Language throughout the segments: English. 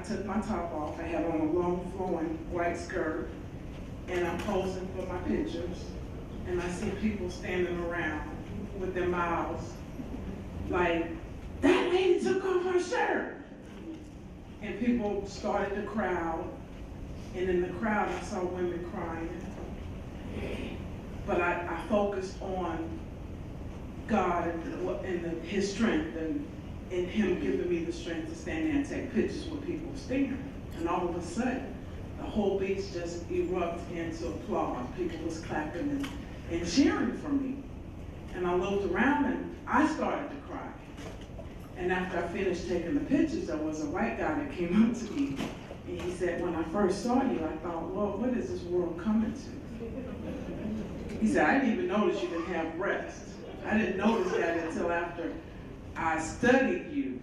took my top off. I had on a long flowing white skirt, and I'm posing for my pictures. And I see people standing around with their mouths like, that lady took off her shirt. And people started to crowd. And in the crowd, I saw women crying. But I focused on God and His strength and Him giving me the strength to stand there and take pictures with people staring. And all of a sudden, the whole beach just erupted into applause. People was clapping and cheering for me. And I looked around and I started to cry. And after I finished taking the pictures, there was a white guy that came up to me. And he said, when I first saw you, I thought, well, what is this world coming to? He said, I didn't even notice you didn't have breasts. I didn't notice that until after I studied you.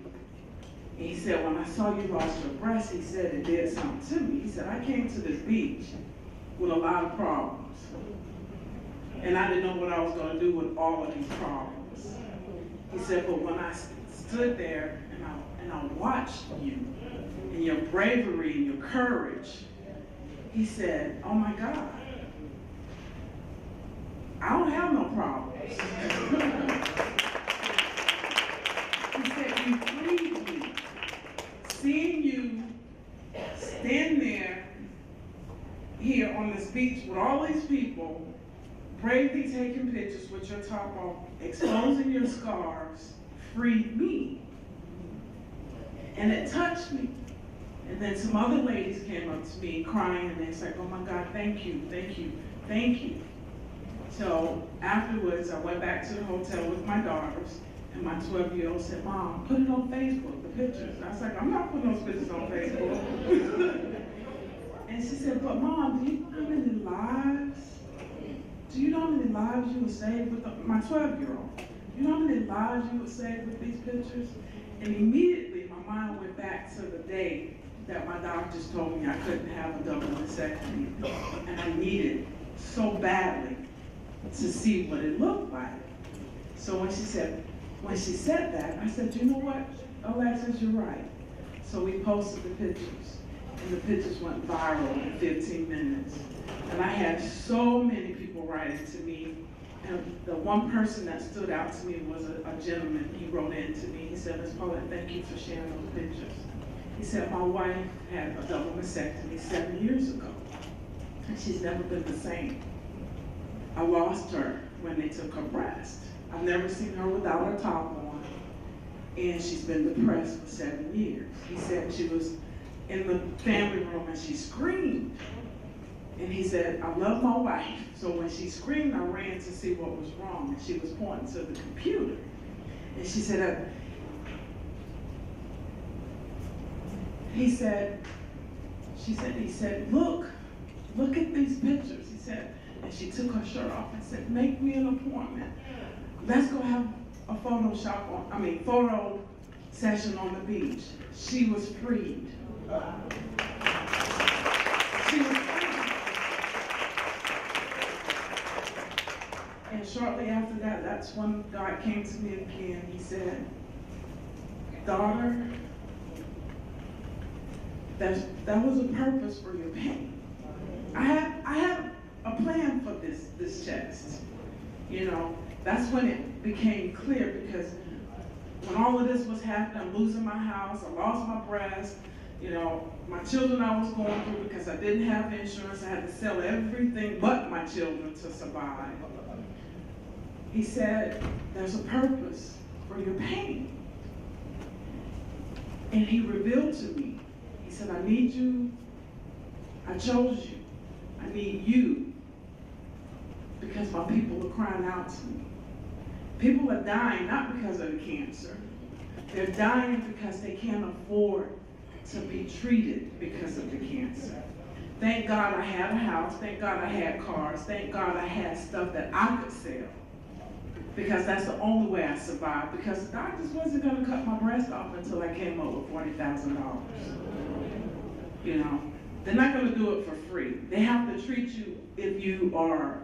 And he said, when I saw you lost your breasts, he said it did something to me. He said, I came to this beach with a lot of problems. And I didn't know what I was going to do with all of these problems. He said, but when I stood there and I watched you and your bravery and your courage, he said, oh my God, I don't have no problems. He said, you freed me. Seeing you stand there here on this beach with all these people, bravely taking pictures with your top off, exposing your scars, freed me. And it touched me. And then some other ladies came up to me crying and they said, oh my God, thank you, thank you, thank you. So afterwards, I went back to the hotel with my daughters, and my 12-year-old said, Mom, put it on Facebook, the pictures. I was like, I'm not putting those pictures on Facebook. And she said, but Mom, do you know how many lives? Do you know how many lives you would save with my 12-year-old? You know how many lives you would save with these pictures? And immediately my mind went back to the day that my doctors told me I couldn't have a double mastectomy. And I needed so badly to see what it looked like. So when she said that, I said, you know what, Alexis, you're right. So we posted the pictures, and the pictures went viral in 15 minutes. And I had so many people writing to me, and the one person that stood out to me was a gentleman. He wrote in to me. He said, Ms. Paulette, thank you for sharing those pictures. He said, my wife had a double mastectomy 7 years ago, and she's never been the same. I lost her when they took her breast. I've never seen her without her top on, and she's been depressed for 7 years. He said she was in the family room and she screamed. And he said, I love my wife. So when she screamed, I ran to see what was wrong, and she was pointing to the computer. And she said, he said, look at these pictures. He said, and she took her shirt off and said, make me an appointment. Let's go have a photo session on the beach. She was freed. She was freed. And shortly after that, that's when God came to me again. He said, daughter, that was a purpose for your pain. I had a plan for this chest. You know, that's when it became clear, because when all of this was happening, I'm losing my house, I lost my breast, you know, my children I was going through because I didn't have insurance. I had to sell everything but my children to survive. He said, there's a purpose for your pain. And he revealed to me, he said, I need you, I chose you, I need you, because my people are crying out to me. People are dying not because of the cancer. They're dying because they can't afford to be treated because of the cancer. Thank God I had a house. Thank God I had cars. Thank God I had stuff that I could sell, because that's the only way I survived, because the doctors wasn't going to cut my breast off until I came up with $40,000. You know, they're not going to do it for free. They have to treat you if you are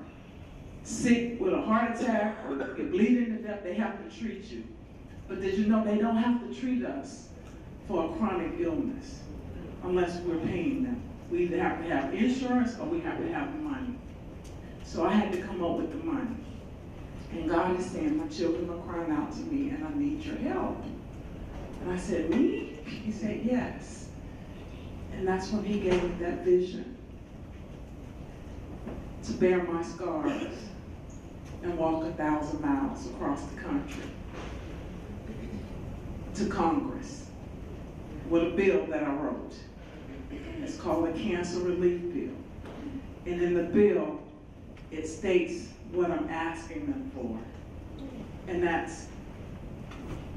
sick with a heart attack or you're bleeding to death. They have to treat you. But did you know they don't have to treat us for a chronic illness? unless we're paying them. We either have to have insurance or we have to have the money. So I had to come up with the money. And God is saying, my children are crying out to me and I need your help. And I said, me? He said, yes. And that's when he gave me that vision to bear my scars and walk 1,000 miles across the country to Congress with a bill that I wrote. It's called a cancer relief bill. And in the bill, it states what I'm asking them for. And that's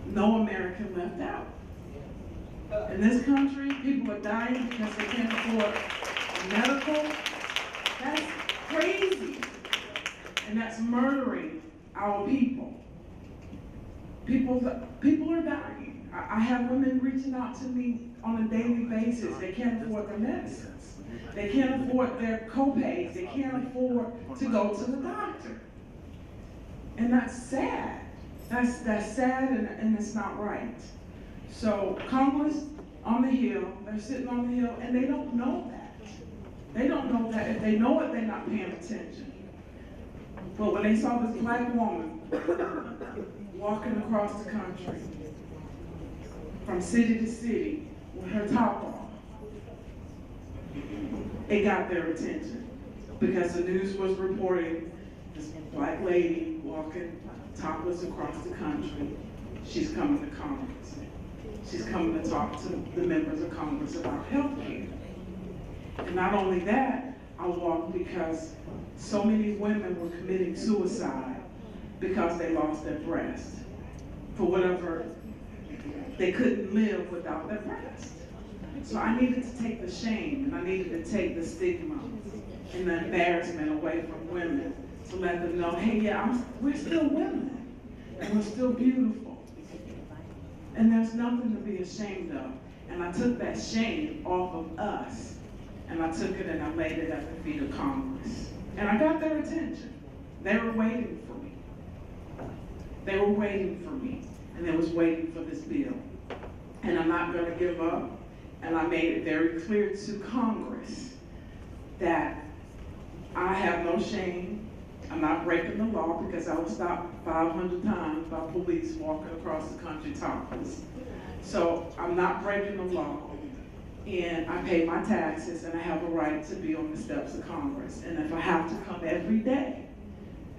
no American left out. In this country, people are dying because they can't afford medical. That's crazy. And that's murdering our people. People are dying. I have women reaching out to me on a daily basis. They can't afford their medicines. They can't afford their co-pays. They can't afford to go to the doctor. And that's sad. That's sad and it's not right. So Congress on the Hill, they're sitting on the Hill and they don't know that. They don't know that. If they know it, they're not paying attention. But when they saw this black woman walking across the country from city to city with her top off, it got their attention because the news was reporting this black lady walking topless across the country. She's coming to Congress. She's coming to talk to the members of Congress about health care. And not only that, I walked because so many women were committing suicide because they lost their breast. For whatever, they couldn't live without their breast. So I needed to take the shame and I needed to take the stigma and the embarrassment away from women to let them know, hey, yeah, we're still women and we're still beautiful. And there's nothing to be ashamed of. And I took that shame off of us and I took it and I laid it at the feet of Congress. And I got their attention. They were waiting for me. They were waiting for me. And they was waiting for this bill. And I'm not going to give up. And I made it very clear to Congress that I have no shame. I'm not breaking the law because I was stopped 500 times by police walking across the country topless. So I'm not breaking the law. And I pay my taxes and I have a right to be on the steps of Congress. And if I have to come every day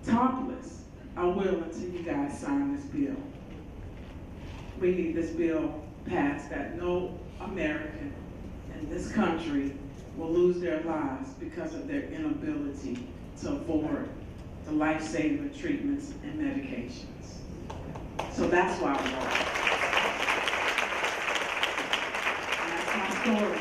topless, I will until you guys sign this bill. We need this bill passed that no American in this country will lose their lives because of their inability to afford the life-saving treatments and medications. So that's why I walk. And that's my story.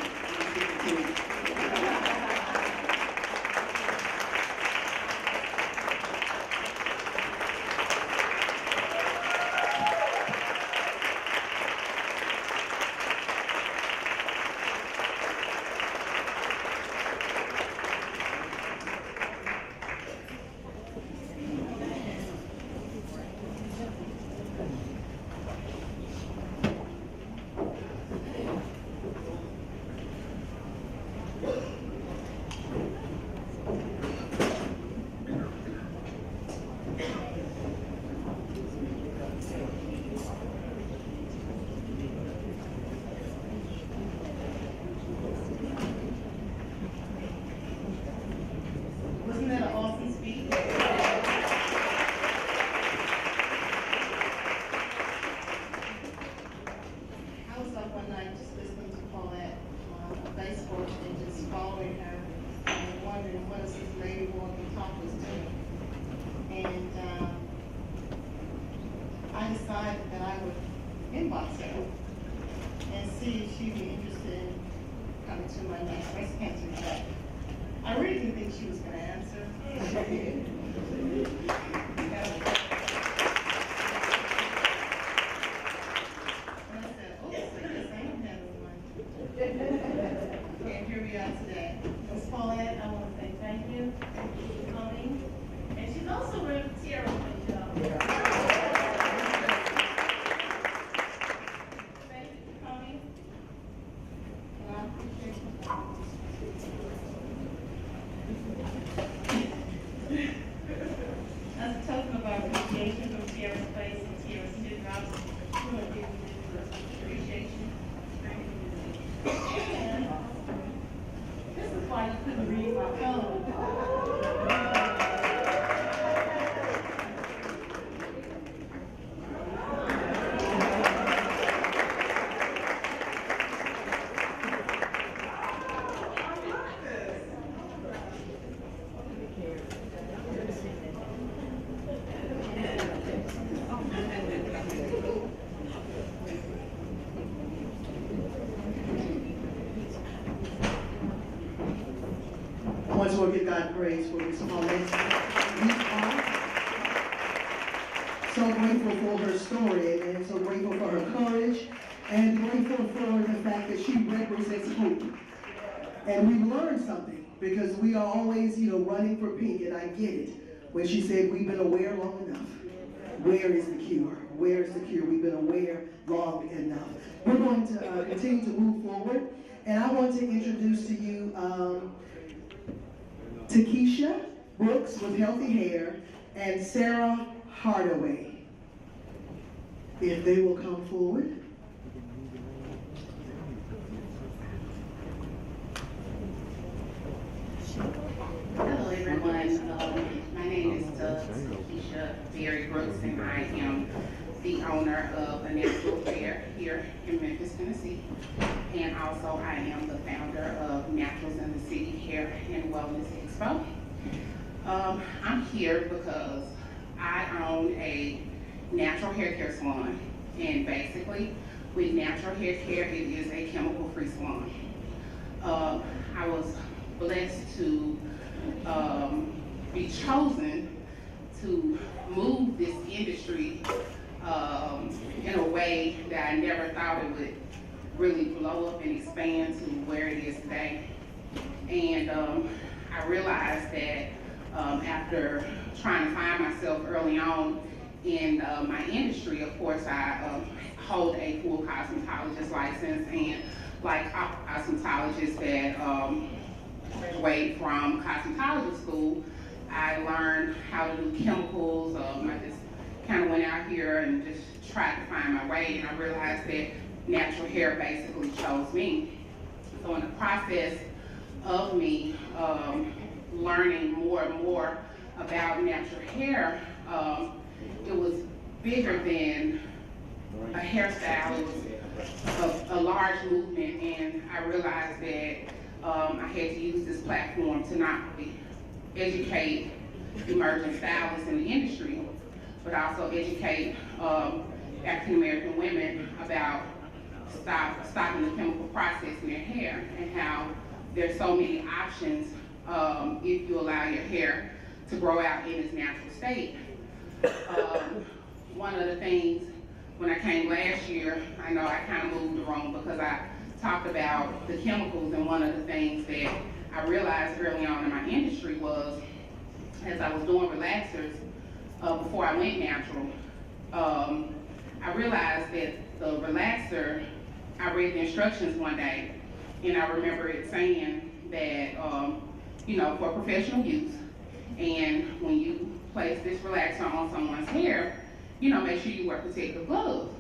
I decided that I would inbox her and see if she'd be interested in coming to my next breast cancer check. I really didn't think she was going to answer. And I said, oops, I guess I am having one. And here we are today. Ms. Paulette, I want to say thank you. Thank you for coming. And she's also wearing Tiara on the job. Thank you for coming. And I appreciate And this is why you couldn't read my phone. Once more, give God praise for Miss Paulette. Leaphart. So grateful for her story, and so grateful for her courage, and grateful for the fact that she represents hope. And we've learned something, because we are always, running for pink, and I get it. When she said, we've been aware long enough. Where is the cure? Where is the cure? We've been aware long enough. We're going to continue to move forward, and I want to introduce to you Takesha Brooks with healthy hair and Sarah Hardaway. If they will come forward. Hello everyone, my name is Takesha Berry Brooks, and I am the owner of a natural hair here in Memphis, Tennessee. And also I am the founder of Naturals in the City Hair and Wellness Expo. I'm here because I own a natural hair care salon, and basically with natural hair care, it is a chemical-free salon. I was blessed to be chosen to move this industry in a way that I never thought it would really blow up and expand to where it is today. And I realized that after trying to find myself early on in my industry, of course, I hold a full cosmetologist license, and like cosmetologists that graduate from cosmetology school, I learned how to do chemicals. I just kind of went out here and just tried to find my way, and I realized that natural hair basically chose me. So in the process of me learning more and more about natural hair, it was bigger than a hairstyle. It was a large movement, and I realized that I had to use this platform to not only educate emerging stylists in the industry, but also educate African American women about stopping the chemical process in their hair, and how there's so many options if you allow your hair to grow out in its natural state. One of the things, when I came last year, I know I kind of moved the room because I talked about the chemicals, and one of the things that I realized early on in my industry was, as I was doing relaxers before I went natural, I realized that the relaxer, I read the instructions one day, and I remember it saying that, for professional use, and when you place this relaxer on someone's hair, make sure you wear protective gloves.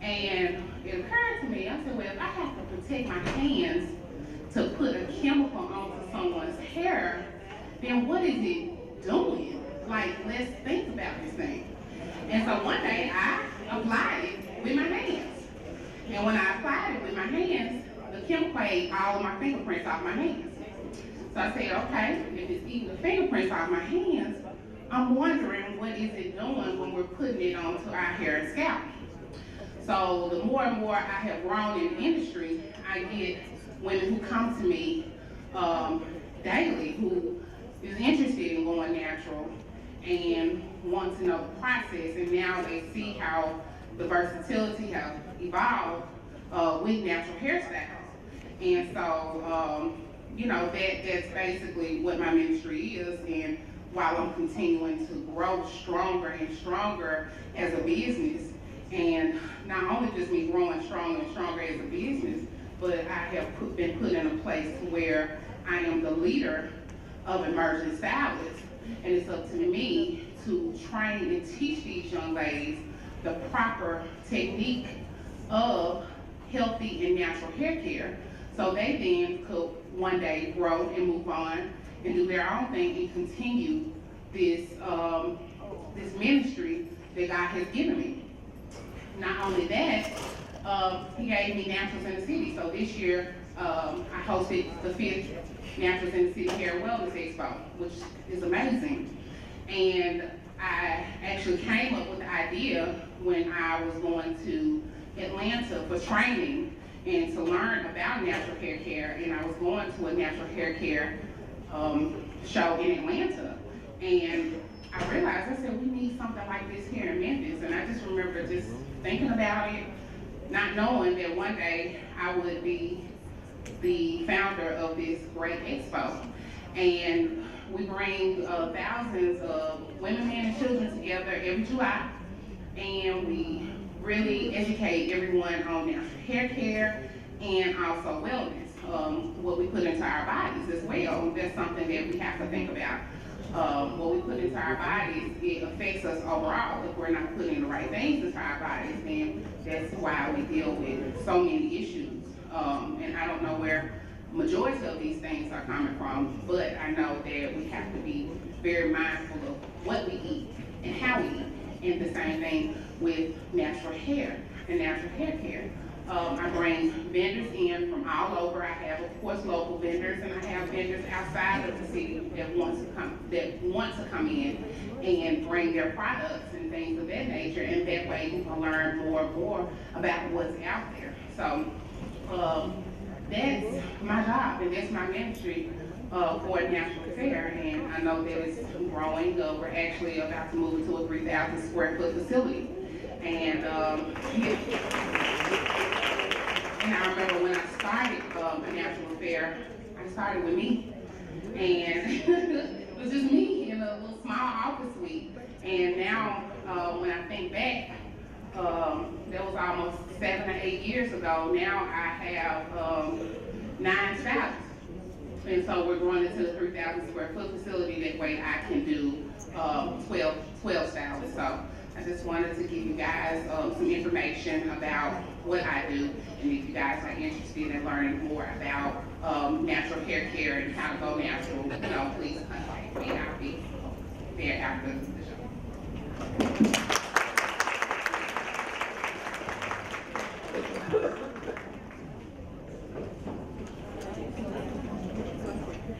And it occurred to me, I said, well, if I have to protect my hands to put a chemical onto someone's hair, then what is it doing? Like, let's think about this thing. And so one day I applied it with my hands. And when I applied it with my hands, the chemical ate all of my fingerprints off my hands. So I said, okay, if it's eating the fingerprints off my hands, I'm wondering what is it doing when we're putting it onto our hair and scalp. So the more and more I have grown in the industry, I get women who come to me daily who is interested in going natural and want to know the process, and now they see how the versatility has evolved with natural hairstyles. And so, that's basically what my ministry is. And while I'm continuing to grow stronger and stronger as a business, and not only just me growing stronger and stronger as a business, but I have been put in a place where I am the leader of emerging stylists, and it's up to me to train and teach these young ladies the proper technique of healthy and natural hair care, so they then could one day grow and move on and do their own thing and continue this this ministry that God has given me. Not only that, he gave me Naturals in the City. So this year, I hosted the 5th Naturals in the City Hair Wellness Expo, which is amazing. And I actually came up with the idea when I was going to Atlanta for training and to learn about natural hair care, and I was going to a natural hair care show in Atlanta. And I realized, I said, we need something like this here in Memphis. And I just remember just thinking about it, not knowing that one day I would be the founder of this great expo. And we bring thousands of women, men, and children together every July. And we really educate everyone on natural hair care and also wellness. What we put into our bodies as well. That's something that we have to think about. What we put into our bodies, it affects us overall. If we're not putting the right things into our bodies, then that's why we deal with so many issues. And I don't know where majority of these things are coming from, but I know that we have to be very mindful of what we eat and how we eat. And the same thing with natural hair and natural hair care. I bring vendors in from all over. I have, of course, local vendors, and I have vendors outside of the city that want to come in and bring their products and things of that nature. And that way, you can learn more and more about what's out there. So that's my job, and that's my ministry for National Fair. And I know that it's growing. We're actually about to move into a 3,000 square foot facility. And and I remember when I started a National Fair, I started with me. And it was just me in a little small office suite. And now, when I think back, that was almost 7 or 8 years ago. Now I have 9 stylists. And so we're going into the 3,000 square foot facility. That way I can do 12 stylists. So I just wanted to give you guys some information about what I do. And if you guys are interested in learning more about natural hair care and how to go natural, please contact me. I'll be there after the show.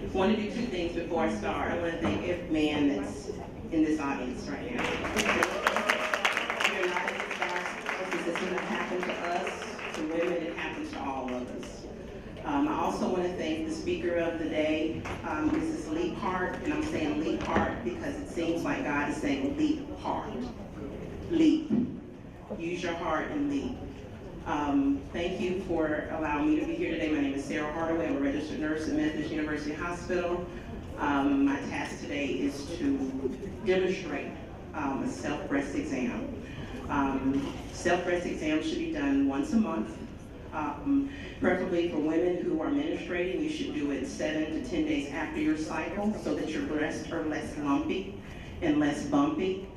I want to do 2 things before I start. I want to thank every man that's in this audience right now. You're not in the stars because it's going to happen to us, to women, it happens to all of us. I also want to thank the speaker of the day, Mrs. Leaphart, and I'm saying Leaphart because it seems like God is saying Leaphart. Leap. Use your heart and leap. Thank you for allowing me to be here today. My name is Sarah Hardaway. I'm a registered nurse at Methodist University Hospital. My task today is to demonstrate a self-breast exam. Self-breast exams should be done once a month. Preferably for women who are menstruating, you should do it 7 to 10 days after your cycle so that your breasts are less lumpy and less bumpy.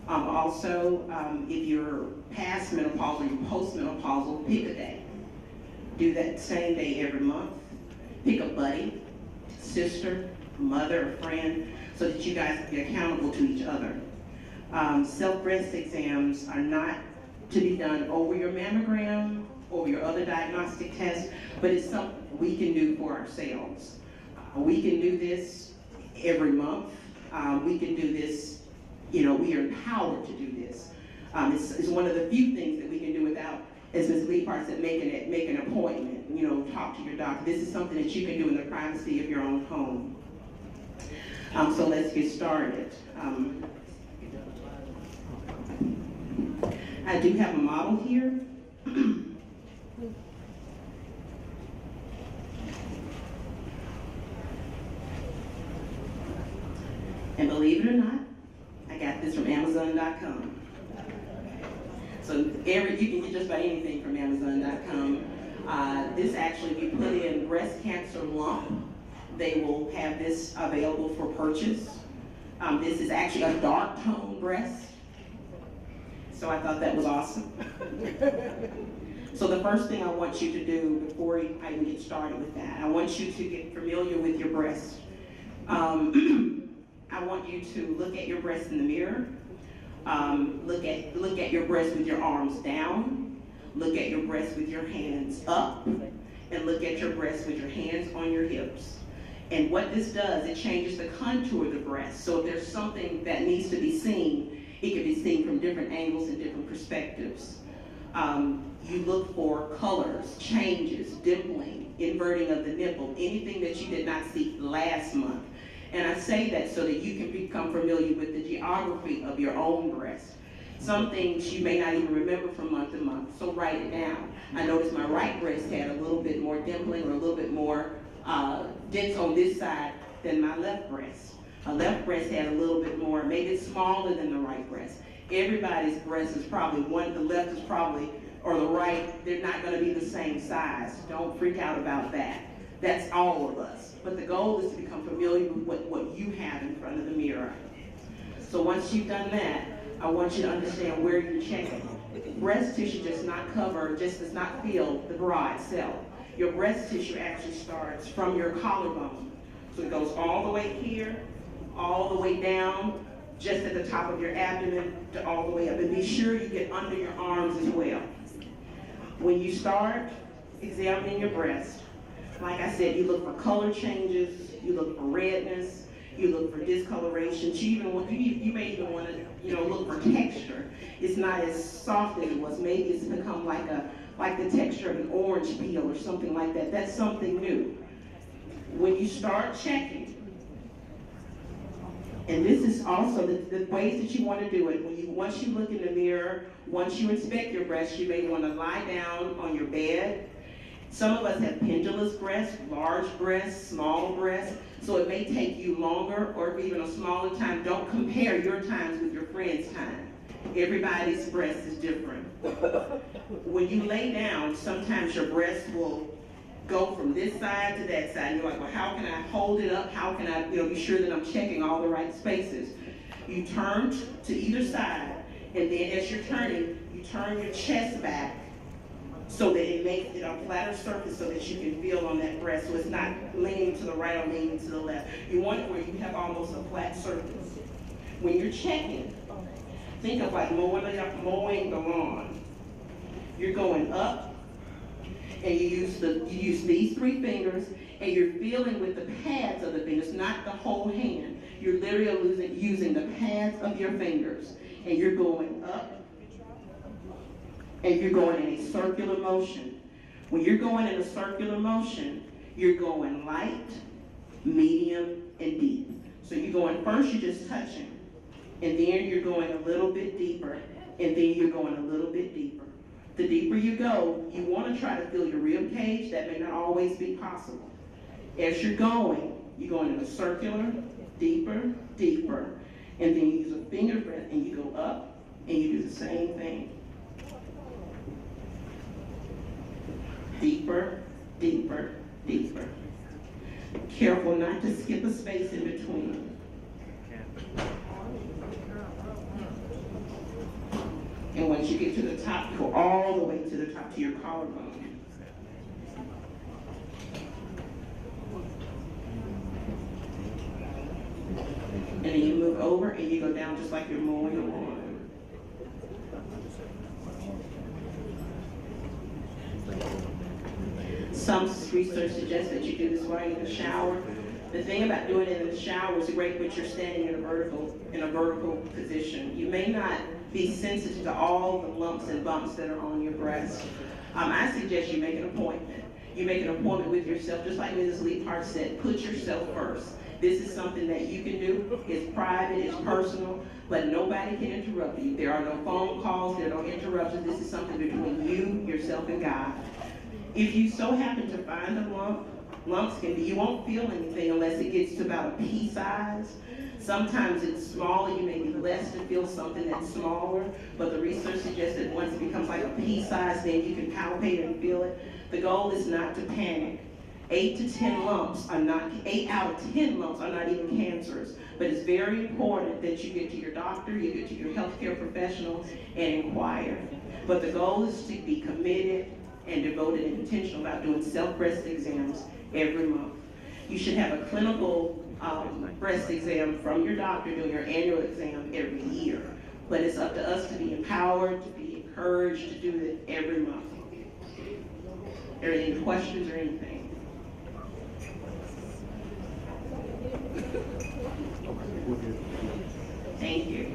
Also, if you're past menopausal or you're postmenopausal, pick a day. Do that same day every month. Pick a buddy, sister, mother, or friend, so that you guys can be accountable to each other. Self-breast exams are not to be done over your mammogram, over your other diagnostic tests, but it's something we can do for ourselves. We can do this every month. We can do this, we are empowered to do this. It's one of the few things that we can do without, as Ms. Leaphart said, make an appointment, talk to your doctor. This is something that you can do in the privacy of your own home. So let's get started. I do have a model here. And believe it or not, I got this from Amazon.com. So you can get just about anything from Amazon.com. This actually, if you put in breast cancer lump, they will have this available for purchase. This is actually a dark tone breast. So I thought that was awesome. So the first thing I want you to do before I even get started with that, I want you to get familiar with your breast. I want you to look at your breast in the mirror. Look at your breast with your arms down. Look at your breast with your hands up. And look at your breast with your hands on your hips. And what this does, it changes the contour of the breast. So if there's something that needs to be seen, it can be seen from different angles and different perspectives. You look for colors, changes, dimpling, inverting of the nipple, anything that you did not see last month. And I say that so that you can become familiar with the geography of your own breast. Some things you may not even remember from month to month, so write it down. I noticed my right breast had a little bit more dimpling or a little bit more dents on this side than my left breast. My left breast had a little bit more, maybe it's smaller than the right breast. Everybody's breast is probably the left is probably, or the right, they're not going to be the same size. Don't freak out about that. That's all of us. But the goal is to become familiar with what you have in front of the mirror. So once you've done that, I want you to understand where you're checking. Breast tissue does not feel the bra itself. Your breast tissue actually starts from your collarbone. So it goes all the way here, all the way down, just at the top of your abdomen, to all the way up. And be sure you get under your arms as well. When you start examining your breast, like I said, you look for color changes, you look for redness, you look for discoloration. You may even want to, look for texture. It's not as soft as it was. Maybe it's become like the texture of an orange peel or something like that. That's something new. When you start checking, and this is also the ways that you want to do it. Once you look in the mirror, once you inspect your breast, you may want to lie down on your bed. Some of us have pendulous breasts, large breasts, small breasts, so it may take you longer or even a smaller time. Don't compare your times with your friend's time. Everybody's breast is different. When you lay down, sometimes your breast will go from this side to that side. And you're like, well, how can I hold it up? How can I be sure that I'm checking all the right spaces? You turn to either side, and then as you're turning, you turn your chest back so that it makes it a flatter surface so that you can feel on that breast, so it's not leaning to the right or leaning to the left. You want it where you have almost a flat surface. When you're checking, think of like mowing the lawn. You're going up, and you use these three fingers, and you're feeling with the pads of the fingers, not the whole hand. You're literally using the pads of your fingers, and you're going up, and you're going in a circular motion. When you're going in a circular motion, you're going light, medium, and deep. So you're going first, you're just touching, and then you're going a little bit deeper, and then you're going a little bit deeper. The deeper you go, you want to try to feel your rib cage. That may not always be possible. As you're going in a circular, deeper, deeper, and then you use a finger breath, and you go up, and you do the same thing. Deeper, deeper, deeper. Careful not to skip a space in between. And once you get to the top, go all the way to the top, to your collarbone. And then you move over and you go down just like you're mowing the lawn. Some research suggests that you do this while you're in the shower. The thing about doing it in the shower is great, but you're standing in a vertical position. You may not be sensitive to all the lumps and bumps that are on your breast. I suggest you make an appointment. You make an appointment with yourself, just like Mrs. Leaphart said, put yourself first. This is something that you can do. It's private, it's personal, but nobody can interrupt you. There are no phone calls, there are no interruptions. This is something between you, yourself, and God. If you so happen to find a lump, lumps can be, you won't feel anything unless it gets to about a pea size. Sometimes it's smaller, you may be blessed to feel something that's smaller, but the research suggests that once it becomes like a pea size, then you can palpate and feel it. The goal is not to panic. 8 out of 10 lumps are not even cancerous, but it's very important that you get to your doctor, you get to your healthcare professional, and inquire. But the goal is to be committed, and devoted and intentional about doing self-breast exams every month. You should have a clinical breast exam from your doctor doing your annual exam every year. But it's up to us to be empowered, to be encouraged to do it every month. Are there any questions or anything? Thank you.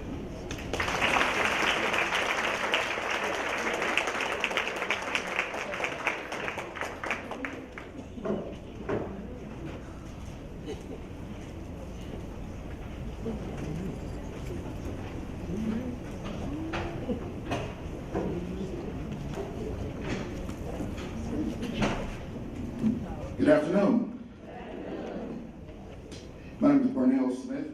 Good afternoon. My name is Smith.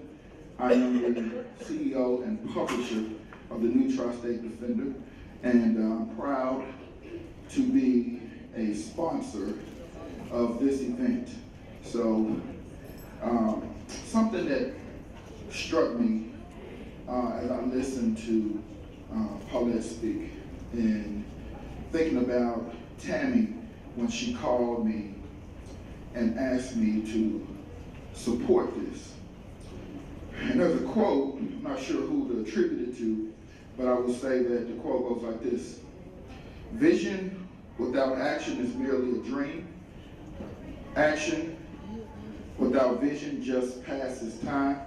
I am the CEO and publisher of the new Tri-State Defender, and I'm proud to be a sponsor of this event. So, something that struck me as I listened to Paulette speak, and thinking about Tammy when she called me and asked me to support this. And there's a quote, I'm not sure who to attribute it to, but I will say that the quote goes like this: vision without action is merely a dream. Action without vision just passes time.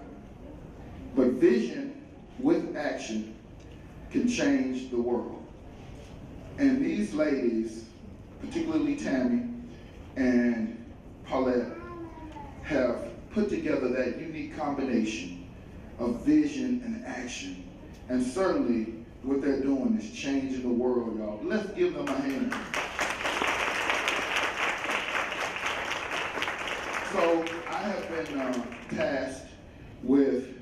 But vision with action can change the world. And these ladies, particularly Tammy and Paulette, have put together that unique combination of vision and action. And certainly what they're doing is changing the world, y'all. Let's give them a hand. So I have been tasked with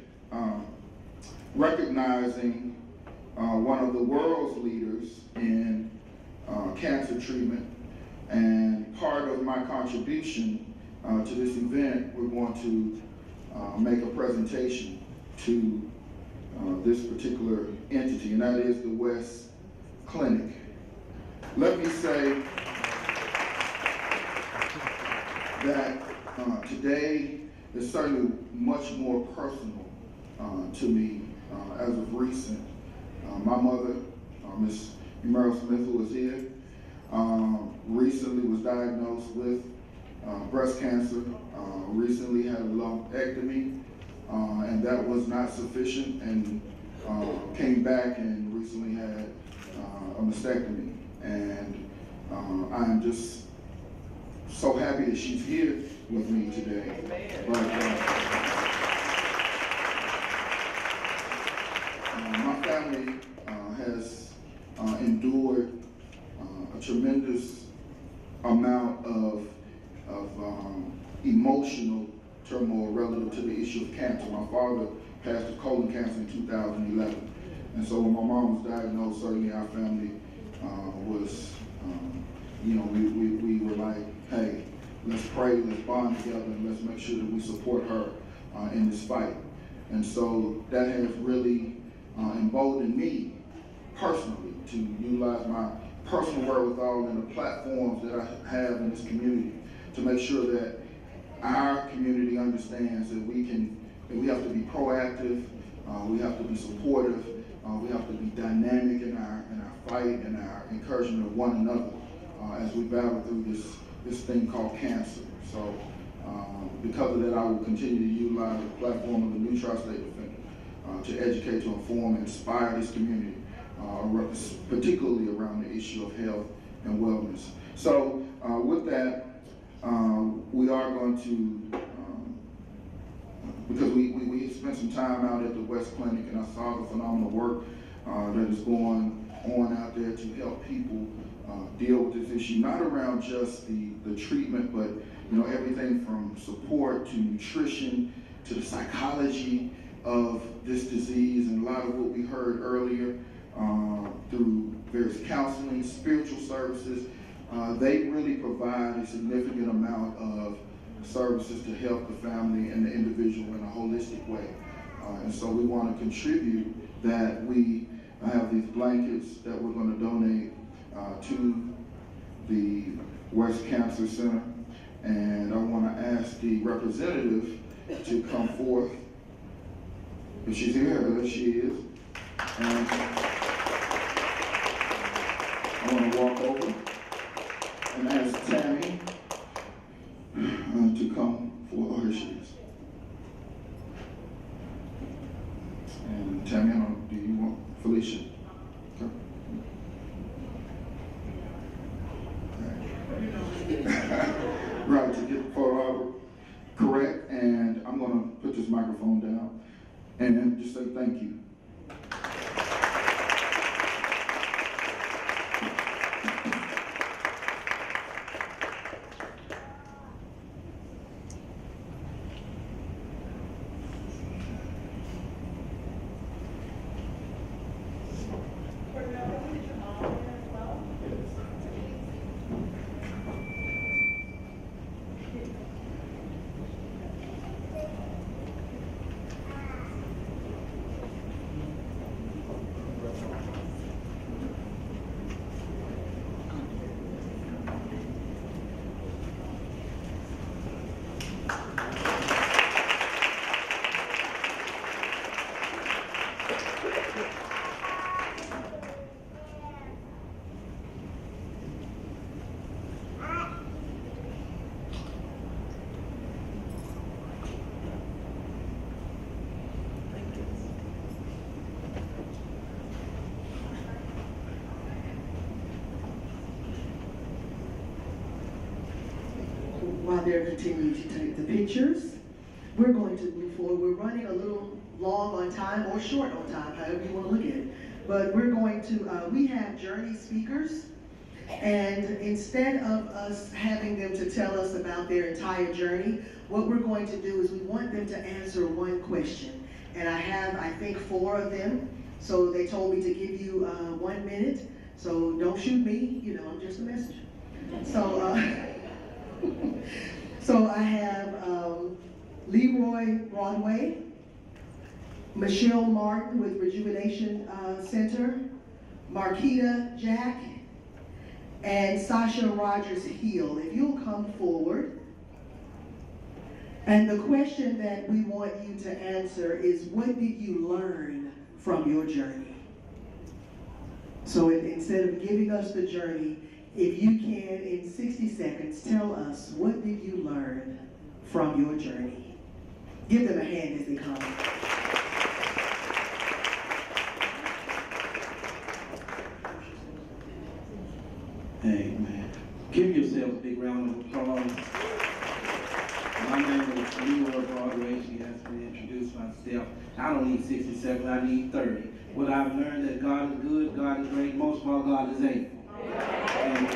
recognizing one of the world's leaders in cancer treatment, and part of my contribution to this event, we're going to make a presentation to this particular entity, and that is the West Clinic. Let me say that today is certainly much more personal to me as of recent. My mother, Miss Merrill Smith, who was here, recently was diagnosed with breast cancer, recently had a lumpectomy, and that was not sufficient, and came back and recently had a mastectomy. And I'm just so happy that she's here with me today. But my family has endured a tremendous amount of emotional turmoil relative to the issue of cancer. My father passed of colon cancer in 2011. And so when my mom was diagnosed, certainly our family was, we were like, hey, let's pray, let's bond together, and let's make sure that we support her in this fight. And so that has really emboldened me personally to utilize my personal wherewithal and the platforms that I have in this community to make sure that our community understands that we have to be proactive, we have to be supportive, we have to be dynamic in our fight and our encouragement of one another as we battle through this thing called cancer. So because of that, I will continue to utilize the platform of the new Tri-State Defender to educate, to inform, and inspire this community, particularly around the issue of health and wellness. So with that, we are going to, because we spent some time out at the West Clinic, and I saw the phenomenal work that is going on out there to help people deal with this issue, not around just the treatment, but everything from support to nutrition to the psychology of this disease, and a lot of what we heard earlier through various counseling, spiritual services. They really provide a significant amount of services to help the family and the individual in a holistic way. And so we want to contribute that. We have these blankets that we're going to donate to the West Cancer Center. And I want to ask the representative to come forth. If she's here, there she is. And I want to walk over and ask Tammy to come forth. Oh, here she is. And Tammy, do you want Felicia? Okay. Right, to get the photo correct, and I'm going to put this microphone down and just say thank you. While they're continuing to take the pictures, we're going to move forward. We're running a little long on time or short on time, however you want to look at it. But we're going to, we have journey speakers, and instead of us having them to tell us about their entire journey, what we're going to do is we want them to answer one question. And I have, I think, 4 of them. So they told me to give you 1 minute. So don't shoot me, you know, I'm just a messenger. So, so I have Leroy Broadway, Michelle Martin with Rejuvenation Center, Marquita Jack, and Sasha Rogers Hill. If you'll come forward. And the question that we want you to answer is, what did you learn from your journey? So instead of giving us the journey, if you can, in 60 seconds, tell us, what did you learn from your journey? Give them a hand as they come. Amen. Give yourselves a big round of applause. My name is Leroy Broadway. She asked me to introduce myself. I don't need 60 seconds, I need 30. What I've learned that God is good, God is great, most of all, God is able. And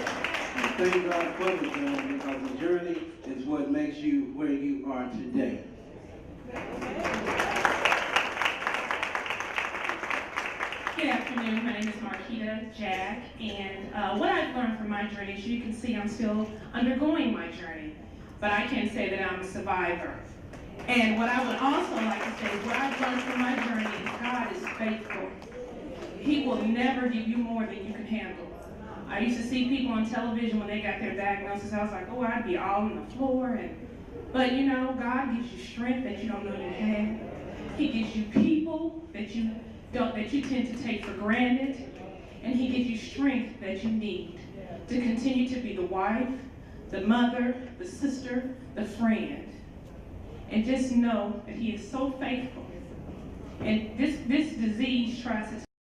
thank God for the journey, because the journey is what makes you where you are today. Good afternoon, my name is Marquita Jack, and what I've learned from my journey, as you can see, I'm still undergoing my journey, but I can say that I'm a survivor. And what I would also like to say is what I've learned from my journey is God is faithful. He will never give you more than you can handle. I used to see people on television when they got their diagnosis. I was like, oh, I'd be all on the floor. But you know, God gives you strength that you don't know you have. He gives you people that you tend to take for granted. And he gives you strength that you need to continue to be the wife, the mother, the sister, the friend. And just know that he is so faithful. And this disease tries to